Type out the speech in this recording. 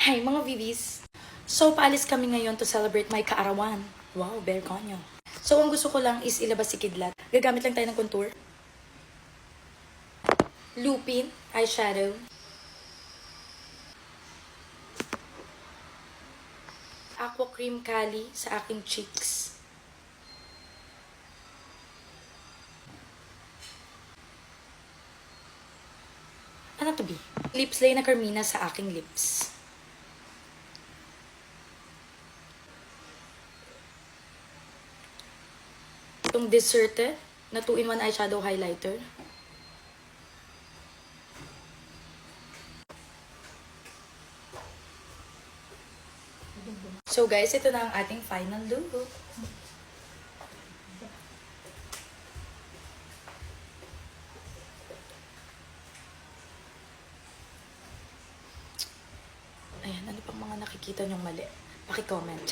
Hi mga VVs! So, paalis kami ngayon to celebrate my kaarawan. Wow, bear konyo. So, ang gusto ko lang is ilabas si Kidlat. Gagamit lang tayo ng contour. Lupin, eyeshadow. Aqua Cream Kali sa aking cheeks. Ano to be? Lips lay na Carmina sa aking lips. Itong Deserted na 2-in-1 eyeshadow highlighter. So guys, ito na ang ating final look. Ayan, ano pang mga nakikita nyong mali? Paki-comment.